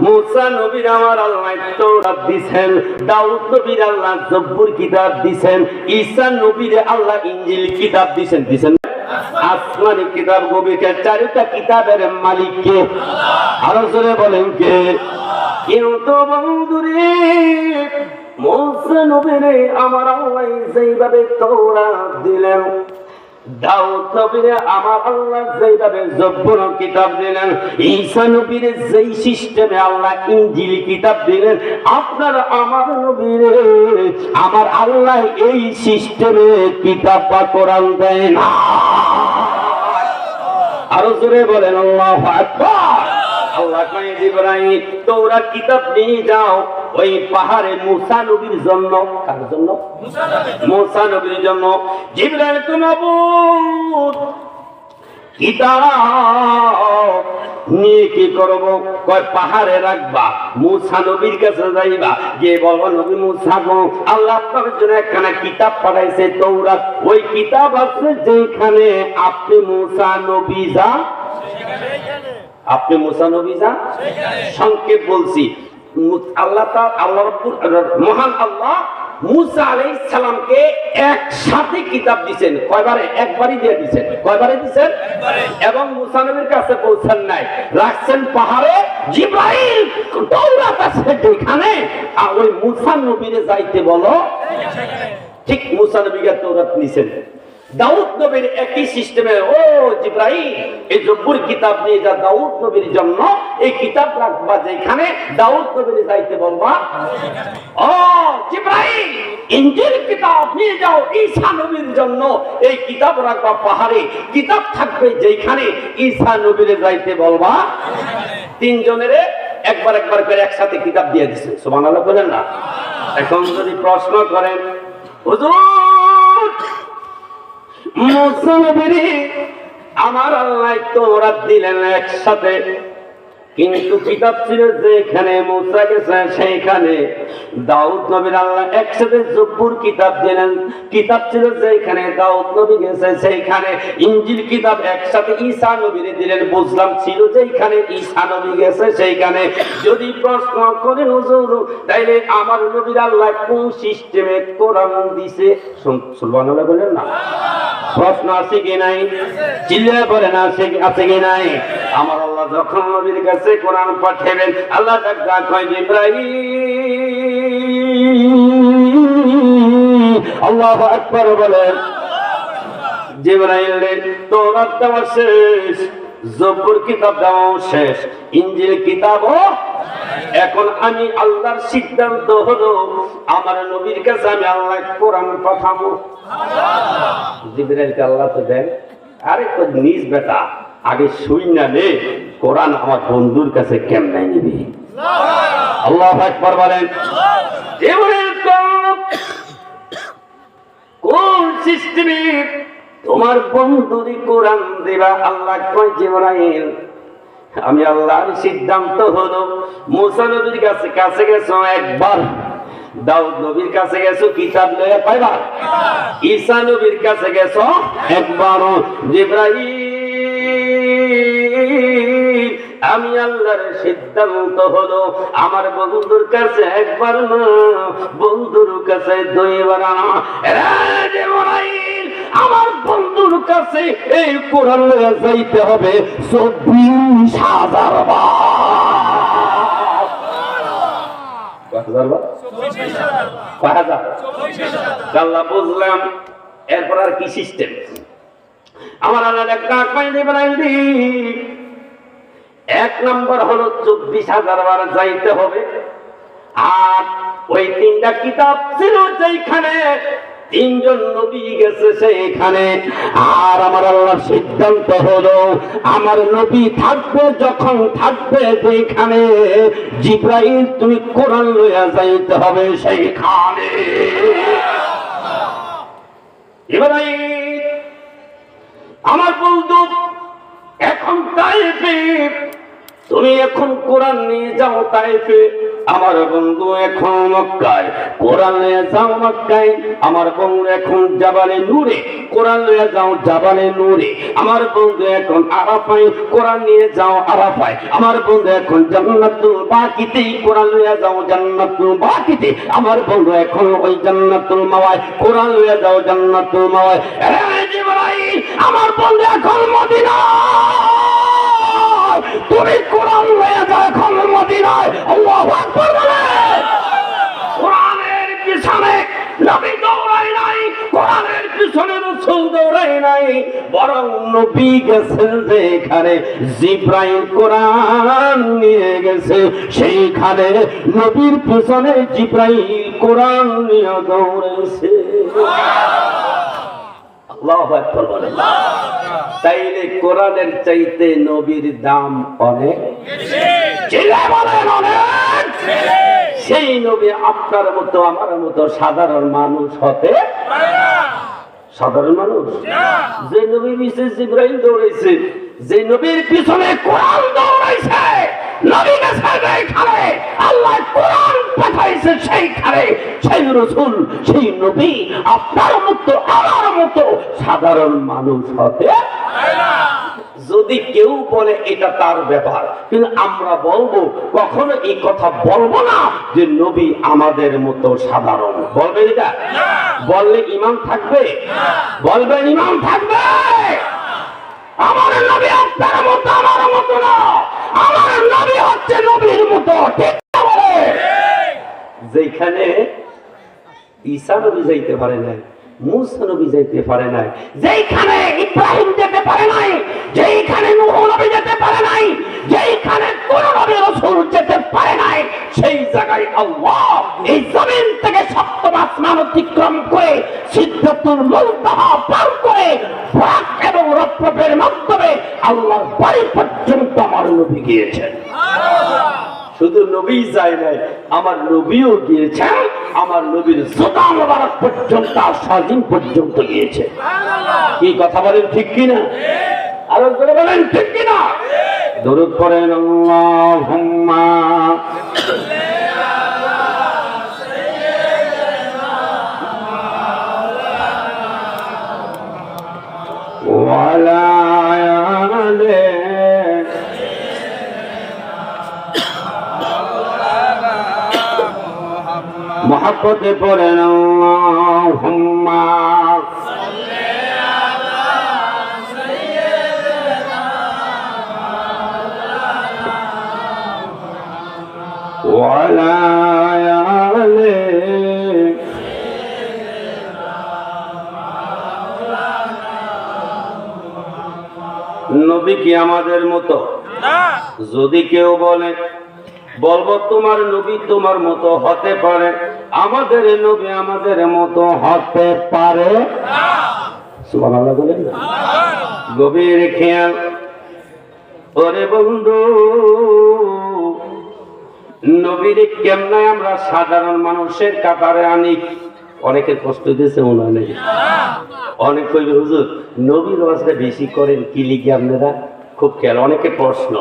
মুসা নবীর আমার আল্লাহ তাওরাত দিবেন, দাউদ নবীর আল্লাহ জব্বুর কিতাব দিবেন, ঈসা নবীর আল্লাহ ইনজিল কিতাব দিবেন। আসমানি কিতাব গবিকে চারটা কিতাবের মালিক কে? আরো জোরে বলেন কে? কিন্তু বন্ধুরে মুসা নবীরে আমার আল্লাহ যেইভাবে তাওরাত দিলেন, দাউদ নবীরে আমার আল্লাহ যেইভাবে জব্বুর কিতাব দিলেন, ঈসা নবীরে যেই সিস্টেমে আল্লাহ ইনজিল কিতাব দিলেন, আপনার আমার নবীরে আমার আল্লাহ এই সিস্টেমে কিতাব বা কোরআন দেয় না। আরো জোরে বলেন আল্লাহু আকবার। আল্লাহ কয় জিবরাইল তোরা কিতাব নিয়ে যাও ওই পাহাড়ে মুসা নবীর জন্য। কার জন্য? মুসা নবীর জন্য। জিবরাইল তো মাবুদ কিতাব নিয়ে কি করব? কয় পাহাড়ে রাখবা, মুসা নবীর কাছে যাইবা, গিয়ে বলবো নবী মুসা গো, আল্লাহ আপনার জন্য একখানা কিতাব পাঠাইছে তাওরাত, ওই কিতাব আছে যেখানে আপনি মুসা নবী যা, আপনি মুসা নবী যা। সংক্ষেপ বলছি, আল্লাহ মহান আল্লাহ মুসা আলাইহিস সালামকে একসাথে কিতাব দিবেন। কয়বারে? একবারই দিয়ে দিবেন। কয়বারে দিবেন? এবং মুসা নবীর কাছে পৌঁছান নাই, রাখছেন পাহাড়ে। জিবরাইল তাওরাত আছে যেখানে, আর ওই মুসা নবীরে যাইতে বলো। ঠিক মুসা নবীকে তাওরাত নিছেন। দাউদ নবীর একই সিস্টেমে, ও জিবরাইল এই জব্বুর কিতাব নিয়ে যা দাউদ নবীর জন্য, এই কিতাব রাখবা যেখানে, দাউদ নবীর যাইতে বলবা। ও জিবরাইল ইনজিল কিতাব নিয়ে যাও ঈসা নবীর জন্য, এই কিতাব রাখবা পাহাড়ে, কিতাব থাকবে যেখানে, ঈসা নবীর যাইতে বলবা। তিনজনের একবার একবার করে একসাথে কিতাব দিয়ে দিছে। সুবহানাল্লাহ বলেন না? এখন যদি প্রশ্ন করেন হুজুর মুসা নবীরে আমার আল্লাহ তাওরাত দিলেন একসাথে, কিন্তু কিতাব ছিল যেখানে মুসা গেছে সেইখানে, দাউদ নবীর আল্লাহ একসাথে জব্বুর কিতাব দিলেন, কিতাব ছিল যেখানে দাউদ নবী গেছে সেইখানে, ইনজিল কিতাব একসাথে ঈসা নবীরে দিলেন, বুঝলাম ছিল যেখানে ঈসা নবী গেছে সেইখানে। যদি প্রশ্ন করেন হুজুর তাইলে আমার নবীর আল্লাহ কোন সিস্টেমে কোরআন দিছে? সুবহানাল্লাহ বলেন না? প্রশ্ন আছে কি নাই? চিল্লায়ে বলেন আছে কি নাই? আমার আল্লাহ যখন নবীর কাছে কোরআন পাঠাবেন, আল্লাহ ডাক কয় জিবরাইল, আল্লাহু আকবার বলেন। জিবরাইল তাওরাত দেওয়া শেষ, জব্বুর কিতাব দেওয়া শেষ, ইনজিল কিতাবও। এখন আমি আল্লাহর সিদ্ধান্ত হলো আমার নবীর কাছে আমি আল্লাহ কোরআন পাঠাবো। জিবরাইলকে আল্লাহ তো দেন, আরে তো নিজ বেটা আগে শুই না নে কোরআন আমার বন্ধুর কাছে কেমনে নিবি? আল্লাহু আকবার বলেন। জিবরাইল কোন সিস্টেমে তোমার বন্ধুরি কোরআন দিবা? আল্লাহ কয় জিবরাইল আমি আল্লাহর সিদ্ধান্ত হলো মুসা নবীর কাছে গেছো একবার, দাউদ নবীর কাছে গেছো কিতাব লইয়া কয়বার, ঈসা নবীর কাছে গেছো একবার। জিবরাইল আমি আল্লাহর সিদ্ধান্ত হলো আমার বন্ধুর কাছে একবার না, বন্ধুর কাছে দুইবার না। জিবরাইল আমার বন্ধুর কাছে এই কোরআন লইয়া যাইতে হবে 24,000 বার। বুঝলাম। এরপর আর কি সিস্টেম? আমার আল্লাহ এক নম্বর হলো 24,000 বার যাইতে হবে। আর ওই তিনটা কিতাব ছিল যেখানে, তিনজন নবী গেছে সেইখানে। আর আমার আল্লাহর সিদ্ধান্ত হলো আমার নবী থাকবে যখন থাকবে যেখানে, জিবরাইল তুমি কোরআন লইয়া যাইতে হবে সেইখানে। জিবরাইল আমার বন্ধু এখন তাইফে, তুমি এখন কোরআন নিয়ে যাও তাইফে। আমার বন্ধু এখন মক্কায়, কোরআন লয়ে যাও মক্কায়। আমার বন্ধু এখন জাবালে নূরে, কোরআন লয়ে যাও জাবালে নূরে। আমার বন্ধু এখন আরাফায়, কোরআন নিয়ে যাও আরাফায়। আমার বন্ধু এখন জান্নাতুল বাকিতে, কোরআন লয়ে যাও জান্নাতুল বাকিতে। আমার বন্ধু এখন ওই জান্নাতুল মাওয়ায়, কোরআন লয়ে যাও জান্নাতুল মাওয়ায়। জিবরাইল আমার বন্ধু এখন মদিনায়, তুমি কোরআন লয়ে যাও এখন মদিনায়। আল্লাহু আকবার বলে। কোরআনের পিছনে নবী দৌড়ায় নাই, কোরআনের পিছনে রাসূল দৌড়ায় নাই, বরং নবী গেছেন যেখানে জিবরাইল কোরআন নিয়ে গেছে, সেইখানে নবীর পিছনে জিবরাইল কোরআন নিয়ে দৌড়েছে। আল্লাহু আকবার বলে। তাইলে কোরআনের চাইতে নবীর দাম অনেক বেশি। চিল্লায় বলেন অনেক বেশি। সেই নবী আপনার মতো আমার মতো সাধারণ মানুষ হতে পারে না। সাধারণ মানুষ যে নবীর পিছনে জিবরাইল দৌড়াইছে, যে নবীর পিছনে কোরআন দৌড়াইছে, নবী গেছে যেখানে আল্লাহ কোরআন পাঠাইছে সেইখানে, সেই রাসূল সেই নবী আপনার মতো আমার মতো সাধারণ মানুষ হতে পারে না। যদি কেউ বলে এটা তার ব্যাপার, কিন্তু আমরা বলবো, কখনো এই কথা বলবো না যে নবী আমাদের মতো সাধারণ। বলবে এটা? বললে ইমান থাকবে? বলবেন ইমান থাকবে? আমার নবী আপনার মতো আমার মতো না, আমার নবী হচ্ছে নবীর মতো। ঠিক বলে? যেখানে ঈসা নবী যাইতে পারে নাই, মুসা নবী যাইতে পারে নাই, যেখানে ইব্রাহিম যেতে পারে নাই, যেখানে নূহ নবী যেতে পারে নাই, যেখানে কোন নবী রাসূল যেতে পারে নাই, সেই জায়গায় আল্লাহ এই জমিন থেকে সপ্তম আসমান অতিক্রম করে সিদরাতুল মুনতাহা পার করে বুরাক এবং রফরফের মাধ্যমে আল্লাহর বাড়ি পর্যন্ত আমার নবী গিয়েছেন। শুধু নবী যায় নাই, আমার নবীও গিয়েছেন, আমার নবীর জুতা মোবারক পর্যন্ত সাজিম পর্যন্ত গিয়েছে। কি কথা বলেন ঠিক কিনা? আরো জোরে বলেন ঠিক কিনা? দরুদ পড়েন আল্লাহুম্মা ওয়ালা আলে মোহাব্বতে পড়েন আল্লাহুম্মা সাল্লি আলা সাইয়্যিদিনা ওয়া আলা আলি নবী কি আমাদের মতো? যদি কেউ বলে, বলবো তোমার নবী তোমার মতো হতে পারে, আমাদের নবী আমাদের মতো হতে পারে না। সুবহানাল্লাহ বলেন না? গভীর খেয়াল। ওরে বন্ধু, নবীর কেমনে আমরা সাধারণ মানুষের কাতারে আনি? অনেকের কষ্ট দিয়েছে মনে হয় নাকি? অনেক কইবে হুজুর নবীর ওয়াজটা বেশি করেন কি লিখে আপনারা? খুব খেয়াল। অনেকে প্রশ্ন,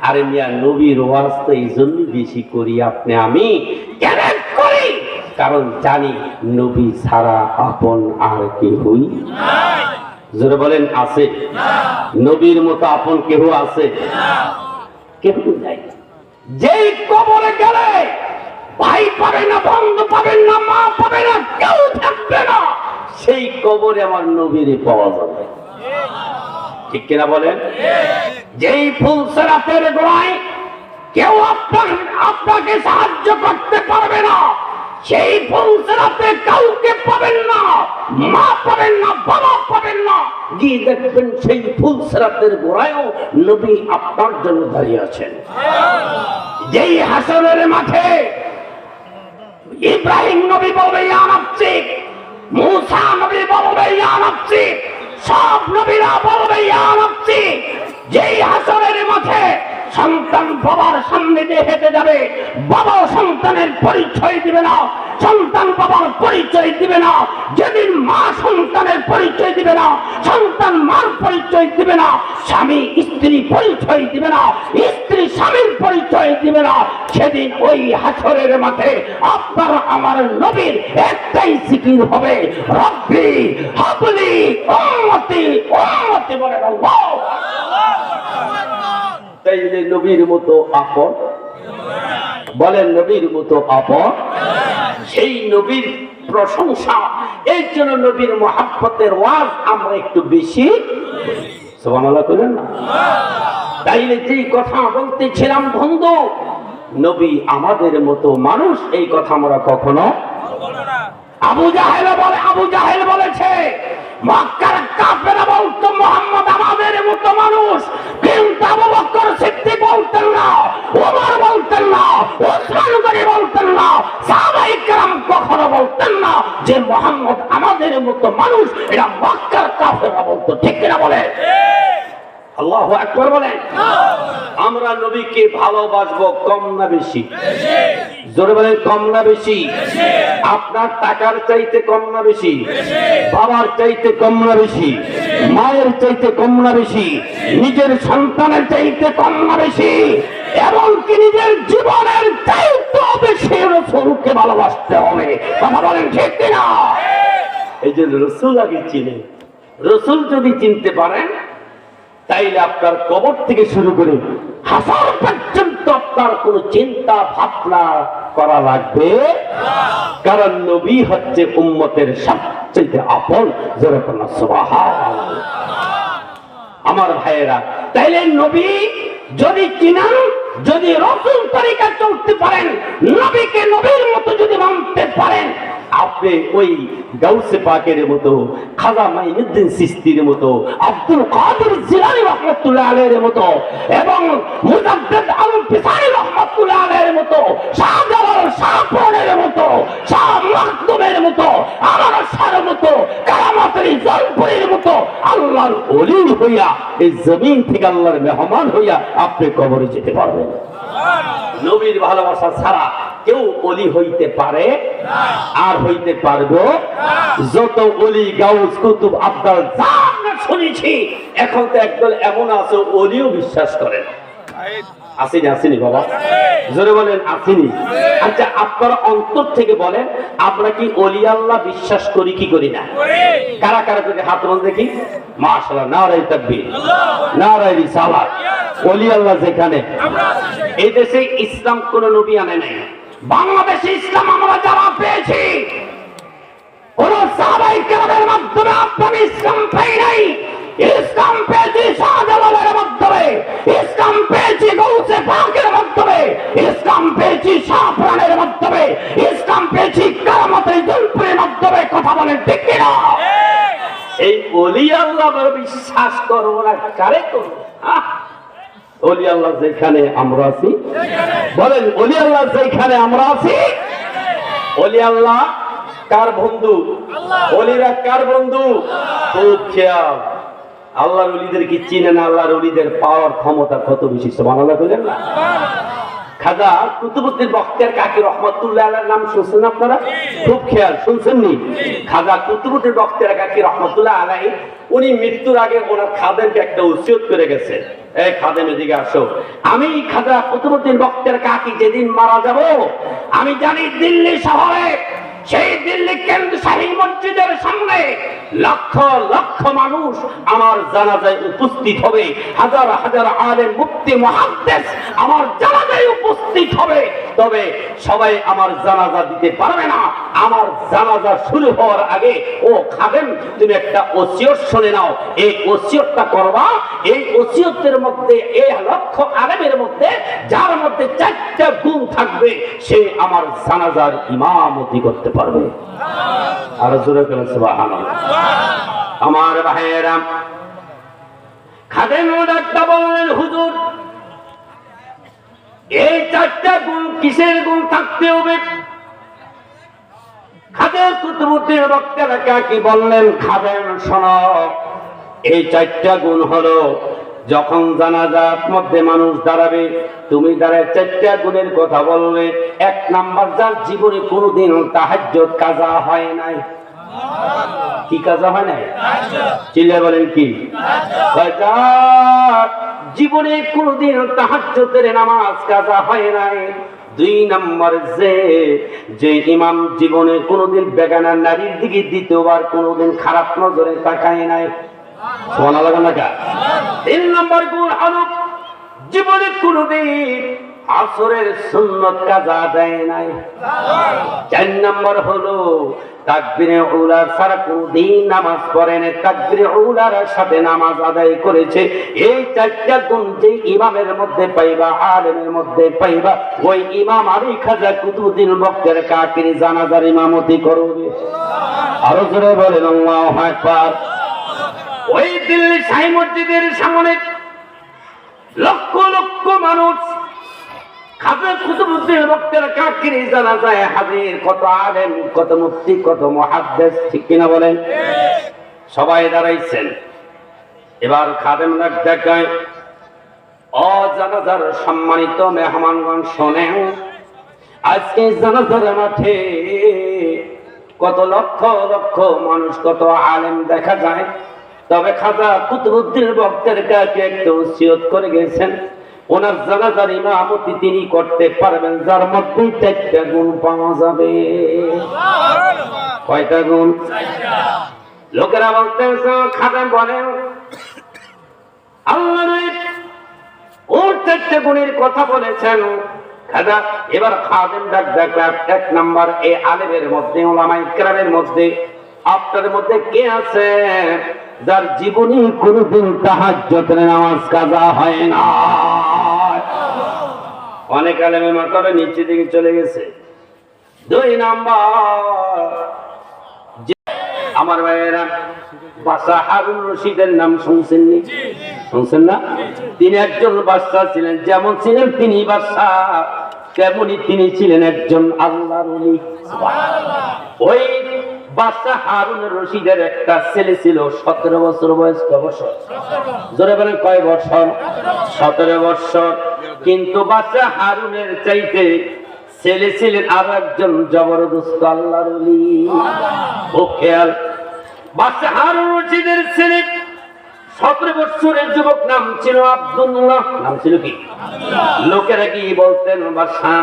আরে মিয়া নবীর ওয়াজ তো এই জন্যই বেশি করি আপনি আমি কেন করি? কারণ জানি নবী ছাড়া আপন আর কেহই নাই। জোরে বলেন আছে? নবীর মতো আপন কেহ আছে? কেউ নাই। যেই কবরে গেলে ভাই পাবে না, বন্ধু পাবেন না, মা পাবে না, কেউ থাকবে না, সেই কবরে আমার নবীরে পাওয়া যাবে। ঠিক কিনা বলেন? যেই ফুলসেরাতের গোড়ায় কেউ আপনাকে সাহায্য করতে পারবে না, সেই ফুলসেরাতে কাউকে পাবেন না, মা পাবেন না, বাবা পাবেন না। গিয়ে দেখবেন সেই ফুলসেরাতের গোড়ায়ও নবী আপনার জন্য দাঁড়িয়ে আছেন। যেই হাসরের মাঠে ইব্রাহিম নবী বলবে ইয়া নফসি, মুসা নবী বলবে ইয়া নফসি, সব নবীরা বলবে ইয়া নফসি। যেই হাসরের মাঠে সন্তান বাবার সামনে দিয়ে হেঁটে যাবে, বাবা সন্তানের পরিচয় দিবে না, সন্তান বাবার পরিচয় দিবে না। যেদিন মা সন্তানের পরিচয় দিবে না, সন্তান মার পরিচয় দিবে না, স্বামী স্ত্রী পরিচয় দিবে না, স্ত্রী স্বামীর পরিচয় দিবে না, সেদিন ওই হাসরের মাঠে আপনার আমার নবীর একটাই জিকির হবে, রব্বি হাবলি উম্মতি উম্মতি বলে আল্লাহ। তাইলে নবীর মতো আপন বলেন, নবীর মতো আপন, সেই নবীর প্রশংসা, এই জন্য নবীর মহাব্বতের ওয়াজ আমরা একটু বেশি সুবহানাল্লাহ করেন না। তাইলে যে কথা বলতেছিলাম বন্ধু, নবী আমাদের মতো মানুষ, এই কথা আমরা কখনো আবু জাহেল বলেছে, মক্কার কাফেররা বলতো মুহাম্মদ আমাদের মতো মানুষ, কিন্তু আবু বকর সিদ্দিক বলতেন না, ওমর বলতেন না, ওসমান গনি বলতেন না, সাহাবায়ে কেরাম কখনো বলতেন না যে মুহাম্মদ আমাদের মতো মানুষ। এটা মক্কার কাফেররা বলতো, ঠিক কিনা বলে? আল্লাহু আকবার বলেন। আমরা নবীকে ভালোবাসবো কম না বেশি? জোরে বলেন, কম না বেশি? আপনার টাকার চাইতে কম না বেশি? বাবার চাইতে কম না বেশি? মায়ের চাইতে কম না বেশি? নিজের সন্তানের চাইতে কম না বেশি? এমনকি নিজের জীবনের চাইতে বেশি রাসূলকে ভালোবাসতে হবে। কথা বলেন ঠিক কিনা? এই যে রাসূল আগে চিনেন, রাসূল যদি চিনতে পারেন তাইলে আপনার কবর থেকে শুরু করে হাসর পর্যন্ত আপনার কোনো চিন্তা ভাবনা করা লাগবে, কারণ নবী হচ্ছে উম্মতের সবচেয়ে আপন। জোরে বলুন সুবহানাল্লাহ। আমার ভাইয়েরা, তাইলে নবী যদি চিনেন, যদি রাসূল তরিকা চলতে পারেন, নবীকে নবীর মতো যদি মানতে পারেন, আপনি ওই গাউসে পাকের মতো, খাজা মাইনুদ্দিন চিশতির মতো, আব্দুল কাদের জিলানী রাহমাতুল্লাহ আলাইহির মতো, এবং মুজাদ্দিদ আলম ফিসানি রাহমাতুল্লাহ আলাইহির মতো, শাহজালাল শাহপুরের মতো, শাহ মাকদুমের মতো, আমার শাহর মতো, কারামাতুল জলপুরের মতো আল্লাহর ওলি হইয়া এই জমিন থেকে আল্লাহর মেহমান হইয়া আপনি কবরে যেতে পারবেন। নবীর ভালোবাসা ছাড়া কেউ ওলি হইতে পারে আর হইতে পারবো? যত ওলি গাউস কুতুব আব্দাল যা শুনেছি, এখন তো একদল এমন আছে ওলিও বিশ্বাস করে না। আসেনি বাবা? জোরে বলেন আসেনি? আচ্ছা, আপনারা অন্তর থেকে বলেন, আমরা কি ওলি আল্লাহ বিশ্বাস করি কি করি না? কারা কারা করে হাত তোলেন দেখি। মাশাআল্লাহ, নারায়ে তাকবীর, নারায়ে রিসালাত। ওলি আল্লাহ যেখানে, এই দেশে ইসলাম কোন নবী আনে নাই। বাংলাদেশে ইসলাম আমরা যারা পেয়েছি, কোন সাহাবায়ে কেরামের মাধ্যমে আপনারা ইসলাম পাই নাই। ইসলাম পেয়েছি শাহজালালের মাধ্যমে, ইসলাম পেয়েছি গাউসে পাকের মাধ্যমে, ইসলাম পেয়েছি শাহপুরানের মাধ্যমে, ইসলাম পেয়েছি কারামাতুল জলপুরের মাধ্যমে। কথা বলেন ঠিক কিনা? এই ওলি আল্লাহ বিশ্বাস করবো না, কারে করবো? ওলি আল্লাহ যেখানে আমরা আছি, বলেন ওলি আল্লাহ যেখানে আমরা আছি। ওলি আল্লাহ কার বন্ধু? ওলিরা কার বন্ধু? খুব খেয়াল। আল্লাহর ওলিদের কি চিনেন? আল্লাহর ওলিদের পাওয়ার ক্ষমতা কত বেশি, সুবহানাল্লাহ বলেন না? খাজা কুতুবউদ্দিন বখতিয়ার কাকি রহমাতুল্লাহ আলাইহির নাম শুনছেন আপনারা? খুব খেয়াল, শুনছেন নি? খাজা কুতুবউদ্দিন বখতিয়ার কাকি রহমাতুল্লাহ আলাইহি, উনি মৃত্যুর আগে ওনার খাদেমকে একটা ওসিয়ত করে গেছে, এই খাদেম এদিকে আসো, আমি খাজা কুতুবউদ্দিন বখতিয়ার কাকি যেদিন মারা যাব, আমি জানি দিল্লি শহরে, সেই দিল্লি কেন্দ্র শাহী মসজিদের সামনে লক্ষ লক্ষ মানুষ আমার জানাজায় উপস্থিত হবে, হাজার হাজার আলেম মুফতি মুহাদ্দিস আমার জানাজায় উপস্থিত হবে, তবে সবাই আমার জানাজা দিতে পারবে না। আমার জানাজা শুরু হওয়ার আগে ও খাদেম, তুমি একটা ওসিয়ত শুনে নাও। এই ওসিয়তটা করবা, এই ওসিয়তের মধ্যে এই লক্ষ আলেমের মধ্যে যার মধ্যে 4টা গুণ থাকবে, সে আমার জানাজার ইমামতি করতে পারবে। আর জোরে বলেন সুবহানাল্লাহ। আমার ভাইয়েরা, খাদেম ডাক্তার বললেন, হুজুর এই 4টা গুণ কিসের গুণ থাকতে হবে? খাদেম কুতুবউদ্দিন বখতিয়ার কাকি বললেন, খাদেম শোনো, এই 4টা গুণ হলো যখন জানাজার মধ্যে মানুষ দাঁড়াবে, তুমি দাঁড়ায় চারটা গুণের কথা বলবে। এক নাম্বার, যার জীবনে কোনোদিন তাহাজ্জুদ কাজা হয় নাই। কি কাজা হয় নাই? চিল্লায় বলেন কি? জীবনে কোনোদিন তাহাজ্জুদের নামাজ কাজা হয় নাই। দুই নম্বর, যে ইমাম জীবনে কোনোদিন বেগানা নারীর দিকে দ্বিতীয়বার কোনোদিন খারাপ নজরে তাকায় নাই। তিন নম্বর গুণ হলো জীবনে কোনোদিন আসরের সুন্নত কাজা দেয় নাই। চার নম্বর হলো তাকবীরে উলা ছাড়া কোনদিন নামাজ পড়ে না, তাকবীরে উলার সাথে নামাজ আদায় করেছে। এই চারটা গুণ যে ইমামের মধ্যে পাইবা, আলেমের মধ্যে পাইবা, ওই ইমাম আলী খাজা কুতুবউদ্দিন বক্তের কাকির জানাজার ইমামতি করবে। আরো জোরে বলেন আল্লাহু আকবার। ওই দিল্লি শাহী মসজিদের সামনে লক্ষ লক্ষ মানুষ খাজা কুতুবউদ্দিন বক্তের কাকির জানাজায় হাজির। কত আলেম, কত মুফতি, কত মুহাদ্দিস, ঠিক কিনা বলেন? সবাই দাঁড়াইছেন। এবার খাদেমরা দেখায়, ও জানাজার সম্মানিত মেহমানগণ শোনেন, আজকে জানাজার মাঠে কত লক্ষ লক্ষ মানুষ, কত আলেম দেখা যায়। তবে খাজা কুতুবউদ্দিন বক্তের কাছে একটা ওসিয়ত করে গেছেন, ওনার জানাজার ইমামতি তিনি করতে পারবেন যার মধ্যে চারটা গুণ পাওয়া যাবে। কয়টা গুণ? লোকেরা বলতেন, খাদেম বলেন আল্লাহ ওর চারটা গুণের কথা বলেছেন। খাজা এবার খাদেম ডাক ডাকলেন, এক নাম্বার, এই আলেমের মধ্যে, উলামায়ে কেরামের মধ্যে, আপনাদের মধ্যে কে আছে যার জীবনে কোনদিন তাহাজ্জুদের নামাজ কাজা হয় না? অনেক আলেমের মাথাটা নিচে দিকে চলে গেছে। দুই নাম্বার, আমার ভাইয়েরা, বাদশা হারুন রশিদের নাম শুনছেন নি? শুনছেন না? তিনি একজন বাদশা ছিলেন, যেমন ছিলেন তিনি বাদশা, তেমনি তিনি ছিলেন একজন আল্লাহর ওলি। ওই বাদশা হারুন রশিদের একটা ছেলে ছিল, 17 বছর বয়স। কয় বছর? জোরে বলেন কয় বছর? 17 বছর। কিন্তু বাদশা হারুনের চাইতে ছেলে ছিলেন আর একজন জবরদস্ত আল্লাহর ওলি। খুব খেয়াল, বাদশা হারুন রশিদের ছেলে 17 বছরের যুবক, নাম ছিল আব্দুল্লাহ। নাম ছিল কি? লোকেরা কি বলতেন, বাদশা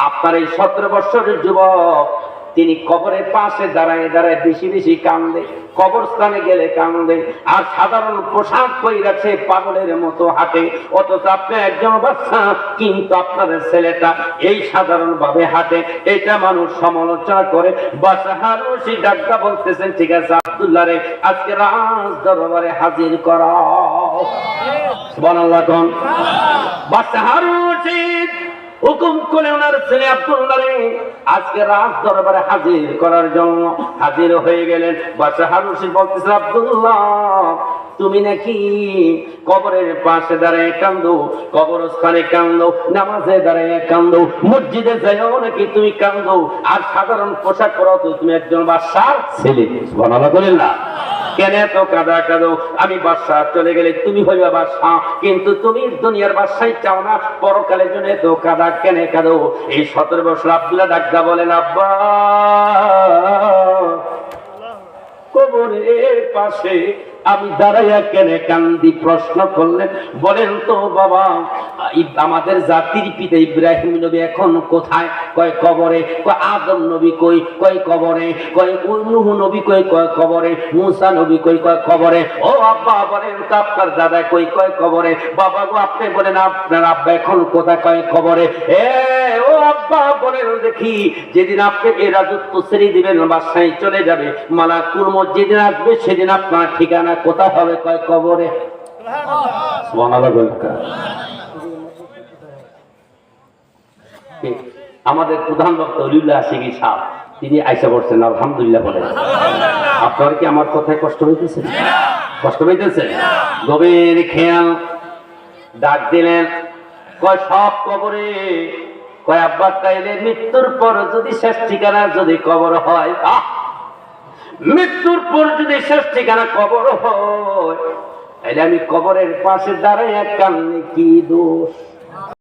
আপনার এই 17 বছরের যুবক, তিনি কবরের পাশে দাঁড়ায় দাঁড়ায় বেশি বেশি কান্দে, কবরস্থানে গেলে কান্দে, আর সাধারণ পোশাক পরে পাগলের মতো হাঁটে। অথচ আপনি একজন বাদশা, কিন্তু আপনার ছেলেটা এই সাধারণ ভাবে হাঁটে, এটা মানুষ সমালোচনা করে। বাদশা হারুন রশিদ ডাক্তার বলতেছেন, ঠিক আছে আব্দুল্লাহ রে, আজকে রাজ দরবারে হাজির করাও। সুবহানাল্লাহ। কোন বাদশা হারুন রশিদ হুকুম করে ওনার ছেলে আব্দুল্লাহ রে আজকে রাজ দরবারে হাজির করার জন্য হাজির হয়ে গেলেন। বাদশা হারুন রশিদ বলতেছে, আব্দুল্লাহ তুমি নাকি কবরের পাশে দাঁড়িয়ে কান্দো, কবরস্থানে কান্দো, নামাজে দাঁড়িয়ে কান্দো, মসজিদে যাইও নাকি তুমি কান্দো, আর সাধারণ পোশাক পরাও, তো তুমি একজন বাদশার ছেলে। সুবহানাল্লাহ বলেন না? কেন এত কাঁদা কাঁদো? আমি বাদশা চলে গেলে তুমি হইবা বাদশা, কিন্তু তুমি দুনিয়ার বাদশাই চাও না, পরকালের জন্য এত কাঁদা কেন কাঁদো? এই 17 বছর আব্দুল্লাহ ডাক্তার বলেন, আব্বা কবরের পাশে আমি দাঁড়াইয়া কেন কান্দি? প্রশ্ন করলেন। বলেন তো বাবা, আমাদের জাতির পিতা ইব্রাহিম নবী এখন কোথায়? কয় কবরে। কয় আদম নবী কই? কয় কবরে। কয় নূহ নবী কই? কয় কবরে। মুসা নবী কই? কয় কবরে। ও আব্বা বলেন তো আপনার দাদা কই? কয় কবরে। বাবা গো আপনি বলেন আপনার আব্বা এখন কোথায়? কয় কবরে। ও আব্বা বলেন দেখি, যেদিন আপনি এই রাজত্ব ছেড়ে দিবেন, বাদশাহী চলে যাবে, মালাকুল মউত যেদিন আসবে, সেদিন আপনার ঠিকানা কোথায় হবে? কয় কবরে। আমাদের প্রধান বক্তা ওলিউল্লাহ আশিকি সাহেব, তিনি আইসা পড়ছেন, আলহামদুলিল্লাহ বলেন। আপনার কি আমার কথায় কষ্ট হইতেছে? কষ্ট হইতেছে? গভীর খেয়াল। ডাক দিলেন, কয় সব কবরে। কয় আব্বা তাইলে মৃত্যুর পর যদি শেষ ঠিকানা যদি কবর হয়, মৃত্যুর পর যদি শেষ ঠিকানা কবর হয়, তাইলে আমি কবরের পাশে দাঁড়ায় কানলে কি দোষ?